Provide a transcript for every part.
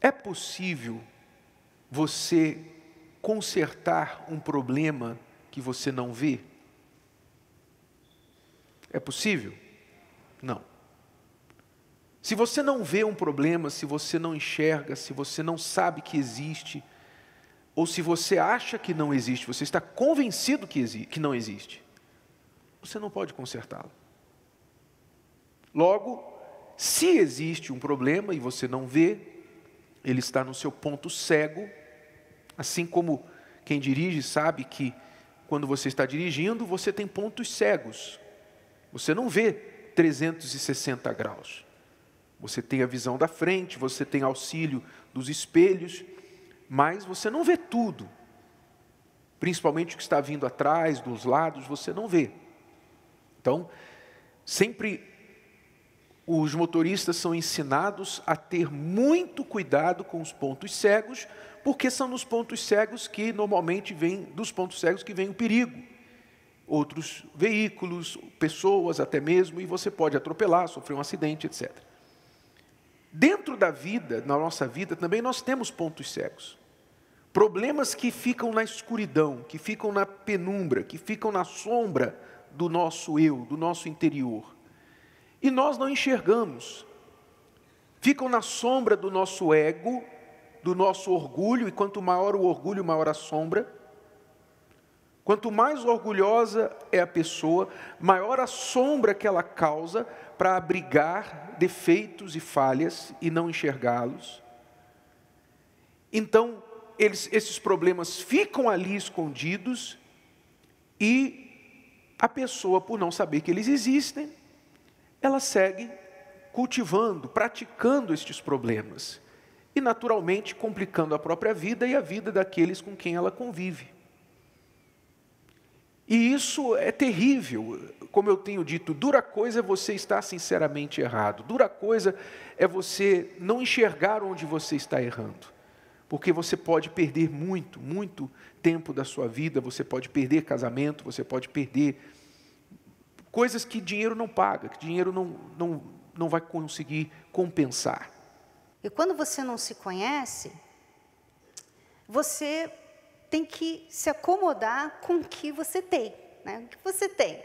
É possível você consertar um problema que você não vê? É possível? Não. Se você não vê um problema, se você não enxerga, se você não sabe que existe, ou se você acha que não existe, você está convencido que não existe, você não pode consertá-lo. Logo, se existe um problema e você não vê, ele está no seu ponto cego, assim como quem dirige sabe que quando você está dirigindo, você tem pontos cegos. Você não vê 360 graus. Você tem a visão da frente, você tem auxílio dos espelhos, mas você não vê tudo. Principalmente o que está vindo atrás, dos lados, você não vê. Então, sempre os motoristas são ensinados a ter muito cuidado com os pontos cegos, porque são nos pontos cegos que normalmente dos pontos cegos que vem o perigo. Outros veículos, pessoas até mesmo, e você pode atropelar, sofrer um acidente, etc. Dentro da vida, na nossa vida, também nós temos pontos cegos. Problemas que ficam na escuridão, que ficam na penumbra, que ficam na sombra do nosso eu, do nosso interior. E nós não enxergamos. Ficam na sombra do nosso ego, do nosso orgulho, e quanto maior o orgulho, maior a sombra. Quanto mais orgulhosa é a pessoa, maior a sombra que ela causa para abrigar defeitos e falhas e não enxergá-los. Então, esses problemas ficam ali escondidos e a pessoa, por não saber que eles existem, ela segue cultivando, praticando estes problemas e, naturalmente, complicando a própria vida e a vida daqueles com quem ela convive. E isso é terrível, como eu tenho dito, dura coisa é você estar sinceramente errado, dura coisa é você não enxergar onde você está errando, porque você pode perder muito, muito tempo da sua vida, você pode perder casamento, você pode perder coisas que dinheiro não paga, que dinheiro não vai conseguir compensar. E quando você não se conhece, você tem que se acomodar com o que você tem, né? O que você tem?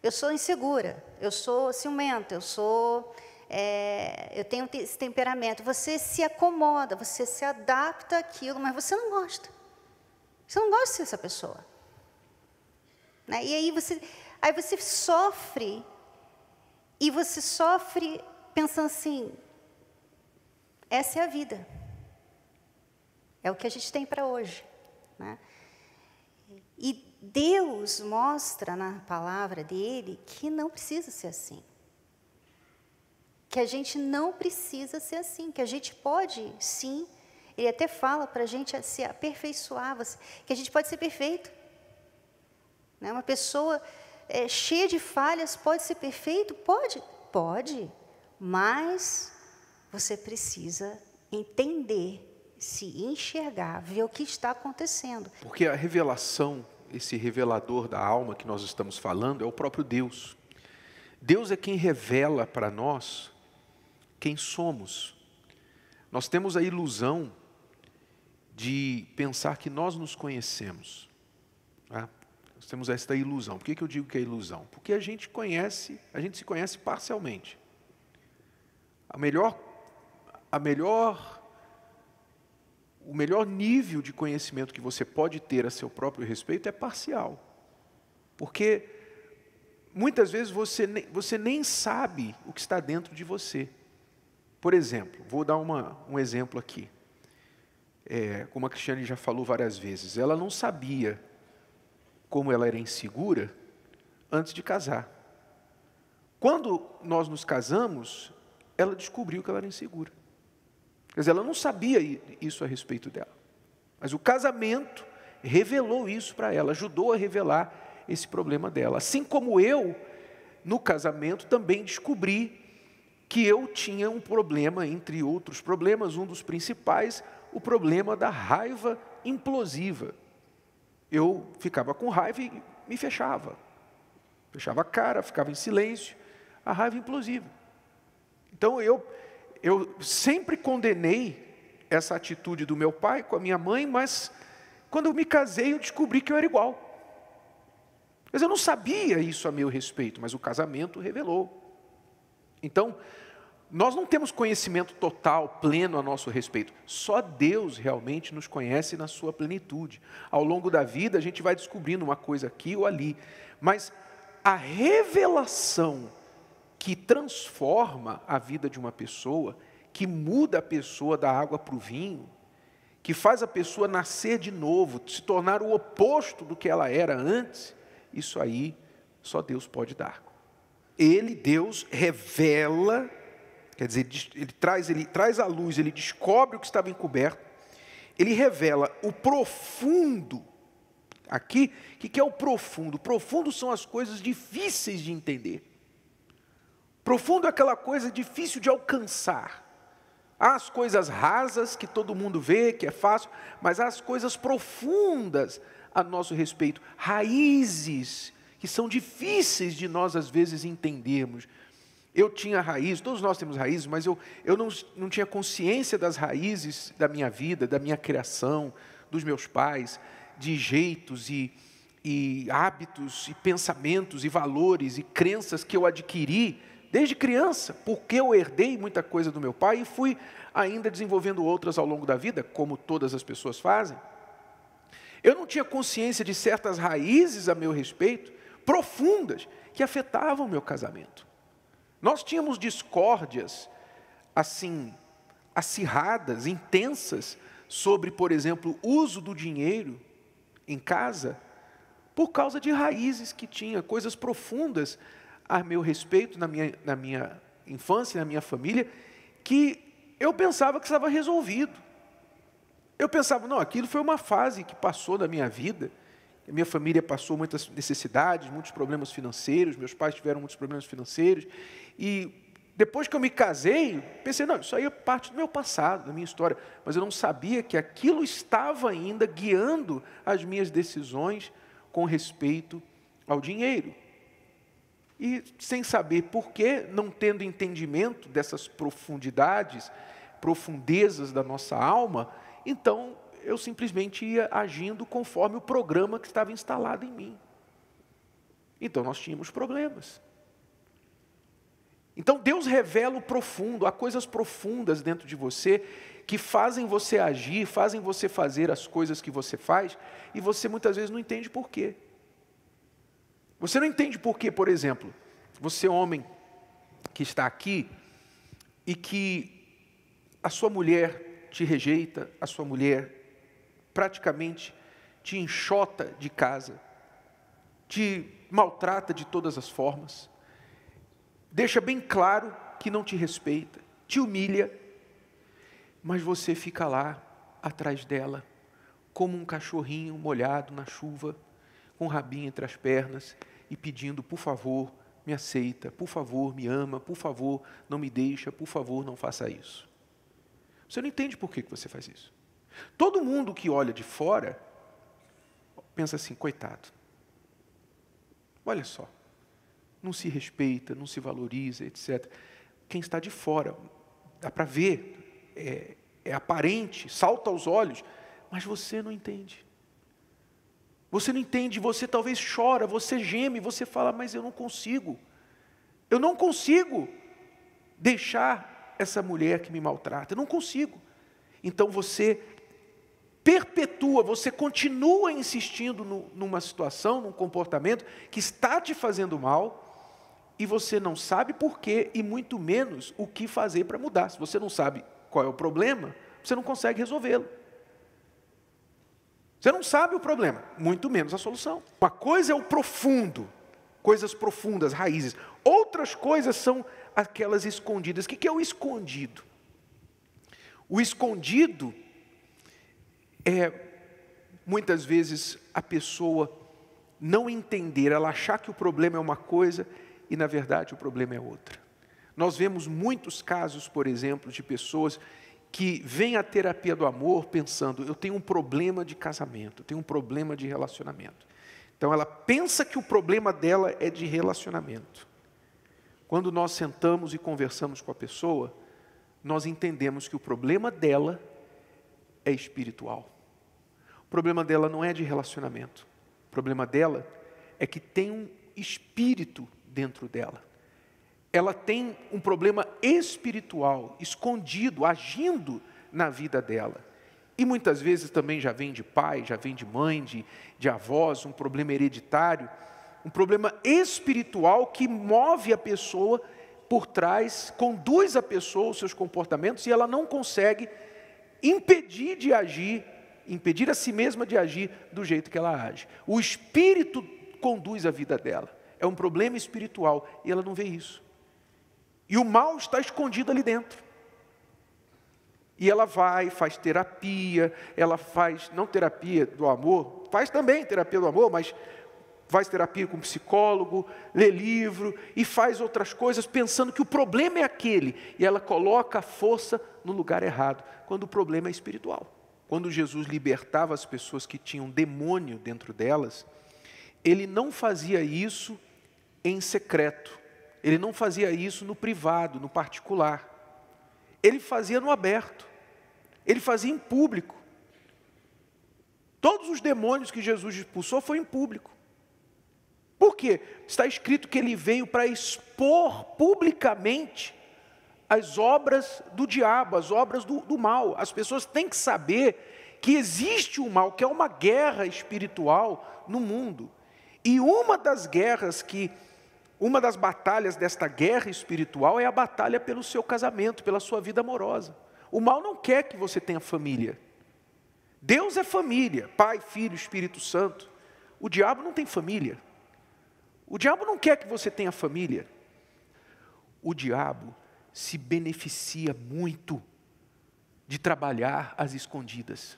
Eu sou insegura, eu sou ciumenta, eu tenho esse temperamento. Você se acomoda, você se adapta àquilo, mas você não gosta. Você não gosta de ser essa pessoa. Né? E aí você sofre, e você sofre pensando assim, essa é a vida. É o que a gente tem para hoje. Né? E Deus mostra na palavra dele que não precisa ser assim. Que a gente não precisa ser assim. Que a gente pode, sim. Ele até fala para a gente se aperfeiçoar. Que a gente pode ser perfeito. Né? Uma pessoa cheia de falhas pode ser perfeito? Pode. Pode. Mas você precisa entender, se enxergar, ver o que está acontecendo. Porque a revelação, esse revelador da alma que nós estamos falando, é o próprio Deus. Deus é quem revela para nós quem somos. Nós temos a ilusão de pensar que nós nos conhecemos. Tá? Nós temos esta ilusão. Por que eu digo que é ilusão? Porque a gente se conhece parcialmente. O melhor nível de conhecimento que você pode ter a seu próprio respeito é parcial. Porque muitas vezes você nem sabe o que está dentro de você. Por exemplo, vou dar um exemplo aqui. Como a Cristiane já falou várias vezes, ela não sabia como ela era insegura antes de casar. Quando nós nos casamos, ela descobriu que ela era insegura. Quer dizer, ela não sabia isso a respeito dela. Mas o casamento revelou isso para ela, ajudou a revelar esse problema dela. Assim como eu, no casamento, também descobri que eu tinha um problema, entre outros problemas, um dos principais, o problema da raiva implosiva. Eu ficava com raiva e me fechava. Fechava a cara, ficava em silêncio, a raiva implosiva. Então eu sempre condenei essa atitude do meu pai com a minha mãe, mas quando eu me casei eu descobri que eu era igual. Mas eu não sabia isso a meu respeito, mas o casamento revelou. Então, nós não temos conhecimento total, pleno a nosso respeito. Só Deus realmente nos conhece na sua plenitude. Ao longo da vida a gente vai descobrindo uma coisa aqui ou ali. Mas a revelação que transforma a vida de uma pessoa, que muda a pessoa da água para o vinho, que faz a pessoa nascer de novo, se tornar o oposto do que ela era antes, isso aí só Deus pode dar. Deus, revela, quer dizer, ele traz à luz, ele descobre o que estava encoberto, ele revela o profundo. Aqui, o que é o profundo? O profundo são as coisas difíceis de entender. Profundo é aquela coisa difícil de alcançar. Há as coisas rasas que todo mundo vê, que é fácil, mas há as coisas profundas a nosso respeito, raízes que são difíceis de nós às vezes entendermos. Eu tinha raízes, todos nós temos raízes, mas eu não tinha consciência das raízes da minha vida, da minha criação, dos meus pais, de jeitos e hábitos e pensamentos e valores e crenças que eu adquiri desde criança, porque eu herdei muita coisa do meu pai e fui ainda desenvolvendo outras ao longo da vida, como todas as pessoas fazem. Eu não tinha consciência de certas raízes a meu respeito, profundas, que afetavam o meu casamento. Nós tínhamos discórdias, assim, acirradas, intensas, sobre, por exemplo, o uso do dinheiro em casa, por causa de raízes que tinha, coisas profundas a meu respeito, na minha infância, na minha família, que eu pensava que estava resolvido. Eu pensava, não, aquilo foi uma fase que passou da minha vida, a minha família passou muitas necessidades, muitos problemas financeiros, meus pais tiveram muitos problemas financeiros, e depois que eu me casei, pensei, não, isso aí é parte do meu passado, da minha história, mas eu não sabia que aquilo estava ainda guiando as minhas decisões com respeito ao dinheiro. E sem saber porquê, não tendo entendimento dessas profundidades, profundezas da nossa alma, então eu simplesmente ia agindo conforme o programa que estava instalado em mim. Então nós tínhamos problemas. Então Deus revela o profundo, há coisas profundas dentro de você que fazem você agir, fazem você fazer as coisas que você faz, e você muitas vezes não entende por quê. Você não entende por quê, por exemplo, você homem que está aqui e que a sua mulher te rejeita, a sua mulher praticamente te enxota de casa, te maltrata de todas as formas, deixa bem claro que não te respeita, te humilha, mas você fica lá atrás dela, como um cachorrinho molhado na chuva, com o rabinho entre as pernas e pedindo, por favor, me aceita, por favor, me ama, por favor, não me deixa, por favor, não faça isso. Você não entende por que você faz isso. Todo mundo que olha de fora, pensa assim, coitado, olha só, não se respeita, não se valoriza, etc. Quem está de fora, dá para ver, é aparente, salta aos olhos, mas você não entende. Você não entende, você talvez chora, você geme, você fala, mas eu não consigo deixar essa mulher que me maltrata, eu não consigo. Então você perpetua, você continua insistindo numa situação, num comportamento que está te fazendo mal, e você não sabe por quê, e muito menos o que fazer para mudar. Se você não sabe qual é o problema, você não consegue resolvê-lo. Você não sabe o problema, muito menos a solução. Uma coisa é o profundo, coisas profundas, raízes. Outras coisas são aquelas escondidas. O que é o escondido? O escondido é, muitas vezes, a pessoa não entender, ela achar que o problema é uma coisa e, na verdade, o problema é outra. Nós vemos muitos casos, por exemplo, de pessoas que vêm à terapia do amor pensando, eu tenho um problema de casamento, eu tenho um problema de relacionamento. Então, ela pensa que o problema dela é de relacionamento. Quando nós sentamos e conversamos com a pessoa, nós entendemos que o problema dela é espiritual. O problema dela não é de relacionamento. O problema dela é que tem um espírito dentro dela. Ela tem um problema espiritual, escondido, agindo na vida dela. E muitas vezes também já vem de pai, já vem de mãe, de avós, um problema hereditário, um problema espiritual que move a pessoa por trás, conduz a pessoa, os seus comportamentos, e ela não consegue impedir de agir, impedir a si mesma de agir do jeito que ela age. O espírito conduz a vida dela. É um problema espiritual e ela não vê isso. E o mal está escondido ali dentro. E ela vai, faz terapia, ela faz, não terapia do amor, faz também terapia do amor, mas faz terapia com psicólogo, lê livro e faz outras coisas pensando que o problema é aquele. E ela coloca a força no lugar errado, quando o problema é espiritual. Quando Jesus libertava as pessoas que tinham demônio dentro delas, Ele não fazia isso em secreto. Ele não fazia isso no privado, no particular. Ele fazia no aberto. Ele fazia em público. Todos os demônios que Jesus expulsou foi em público. Por quê? Está escrito que ele veio para expor publicamente as obras do diabo, as obras do mal. As pessoas têm que saber que existe um mal, que é uma guerra espiritual no mundo. E uma das batalhas desta guerra espiritual é a batalha pelo seu casamento, pela sua vida amorosa. O mal não quer que você tenha família. Deus é família, Pai, Filho, Espírito Santo. O diabo não tem família. O diabo não quer que você tenha família. O diabo se beneficia muito de trabalhar às escondidas.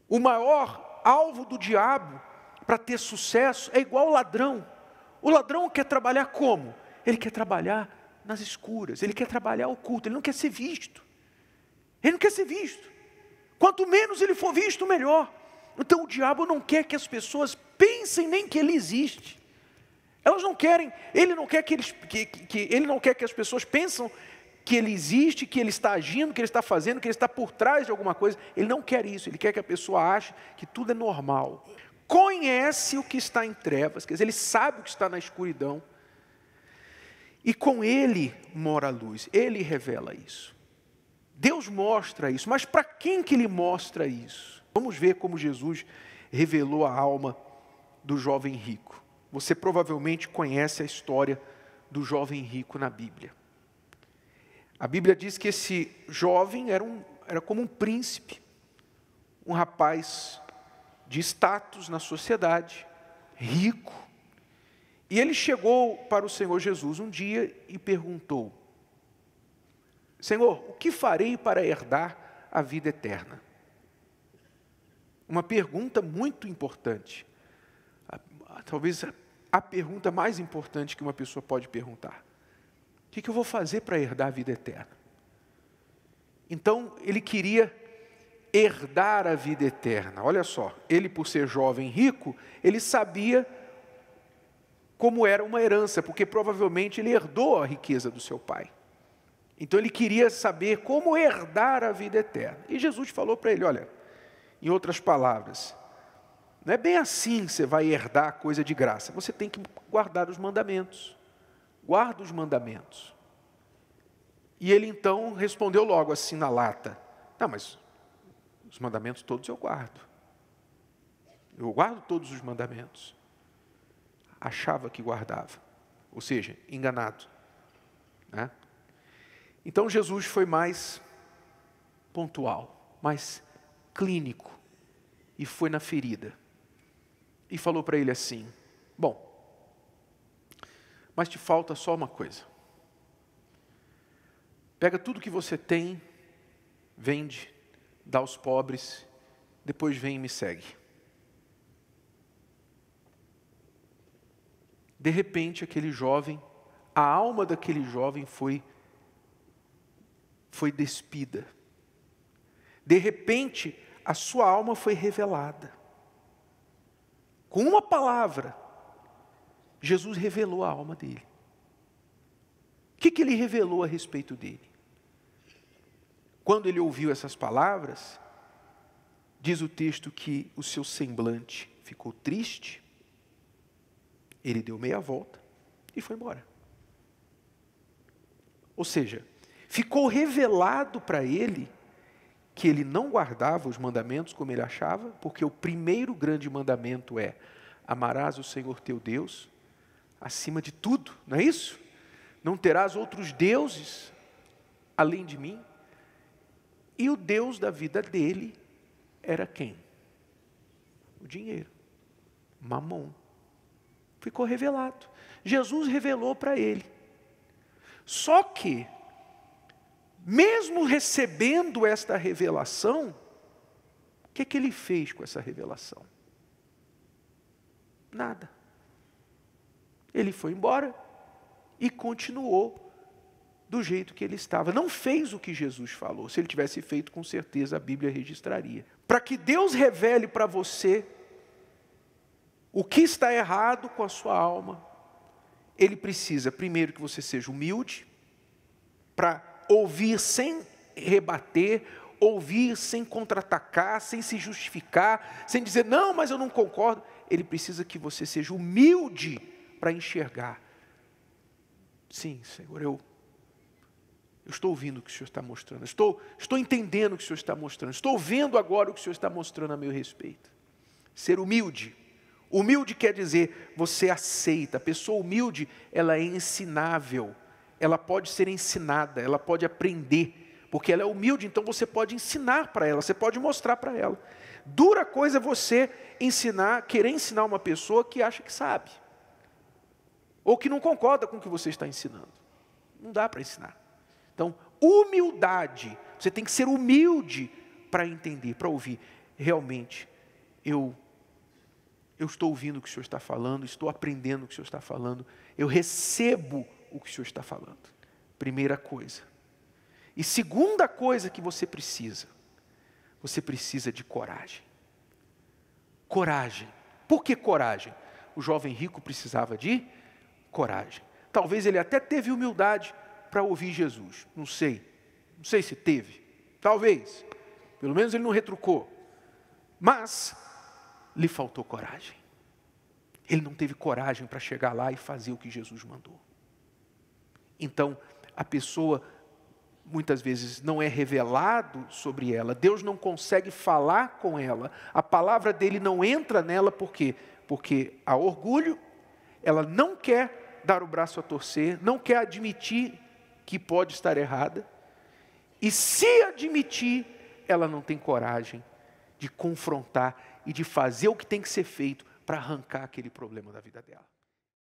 O maior alvo do diabo para ter sucesso é igual ao ladrão. O ladrão quer trabalhar como? Ele quer trabalhar nas escuras, ele quer trabalhar oculto, ele não quer ser visto. Ele não quer ser visto. Quanto menos ele for visto, melhor. Então o diabo não quer que as pessoas pensem nem que ele existe. Elas não querem, ele não quer ele não quer que as pessoas pensem que ele existe, que ele está agindo, que ele está fazendo, que ele está por trás de alguma coisa. Ele não quer isso, ele quer que a pessoa ache que tudo é normal. Conhece o que está em trevas, quer dizer, ele sabe o que está na escuridão. E com ele mora a luz, ele revela isso. Deus mostra isso, mas para quem que ele mostra isso? Vamos ver como Jesus revelou a alma do jovem rico. Você provavelmente conhece a história do jovem rico na Bíblia. A Bíblia diz que esse jovem era como um príncipe, um rapaz de status na sociedade, rico. E ele chegou para o Senhor Jesus um dia e perguntou: Senhor, o que farei para herdar a vida eterna? Uma pergunta muito importante. Talvez a pergunta mais importante que uma pessoa pode perguntar. O que eu vou fazer para herdar a vida eterna? Então, ele queria herdar a vida eterna. Olha só, ele, por ser jovem rico, ele sabia como era uma herança, porque provavelmente ele herdou a riqueza do seu pai. Então ele queria saber como herdar a vida eterna. E Jesus falou para ele: olha, em outras palavras, não é bem assim que você vai herdar coisa de graça. Você tem que guardar os mandamentos. Guarda os mandamentos. E ele então respondeu logo assim na lata: não, mas os mandamentos todos eu guardo. Eu guardo todos os mandamentos. Achava que guardava. Ou seja, enganado. Né? Então Jesus foi mais pontual, mais clínico. E foi na ferida. E falou para ele assim: bom, mas te falta só uma coisa. Pega tudo que você tem, vende, dá aos pobres, depois vem e me segue. De repente, aquele jovem, a alma daquele jovem foi despida. De repente, a sua alma foi revelada. Com uma palavra, Jesus revelou a alma dele. que ele revelou a respeito dele? Quando ele ouviu essas palavras, diz o texto que o seu semblante ficou triste, ele deu meia volta e foi embora. Ou seja, ficou revelado para ele que ele não guardava os mandamentos como ele achava, porque o primeiro grande mandamento é: amarás o Senhor teu Deus acima de tudo, não é isso? Não terás outros deuses além de mim. E o Deus da vida dele era quem? O dinheiro, Mamon. Ficou revelado. Jesus revelou para ele. Só que, mesmo recebendo esta revelação, o que ele fez com essa revelação? Nada. Ele foi embora e continuou do jeito que ele estava. Não fez o que Jesus falou. Se ele tivesse feito, com certeza a Bíblia registraria. Para que Deus revele para você o que está errado com a sua alma, Ele precisa, primeiro, que você seja humilde, para ouvir sem rebater, ouvir sem contra-atacar, sem se justificar, sem dizer, não, mas eu não concordo. Ele precisa que você seja humilde para enxergar. Sim, Senhor, eu estou ouvindo o que o Senhor está mostrando, estou entendendo o que o Senhor está mostrando, estou vendo agora o que o Senhor está mostrando a meu respeito. Ser humilde. Humilde quer dizer, você aceita. A pessoa humilde, ela é ensinável, ela pode ser ensinada, ela pode aprender, porque ela é humilde, então você pode ensinar para ela, você pode mostrar para ela. Dura coisa é você querer ensinar uma pessoa que acha que sabe, ou que não concorda com o que você está ensinando. Não dá para ensinar. Então, humildade, você tem que ser humilde para entender, para ouvir. Realmente, eu estou ouvindo o que o Senhor está falando, estou aprendendo o que o Senhor está falando, eu recebo o que o Senhor está falando. Primeira coisa. E segunda coisa que você precisa de coragem. Coragem. Por que coragem? O jovem rico precisava de coragem. Talvez ele até teve humildade para ouvir Jesus. Não sei se teve. Talvez. Pelo menos ele não retrucou. Mas lhe faltou coragem. Ele não teve coragem para chegar lá e fazer o que Jesus mandou. Então, a pessoa, muitas vezes, não é revelado sobre ela. Deus não consegue falar com ela. A palavra dele não entra nela, por quê? Porque há orgulho, ela não quer dar o braço a torcer, não quer admitir que pode estar errada. E se admitir, ela não tem coragem de confrontar e de fazer o que tem que ser feito para arrancar aquele problema da vida dela.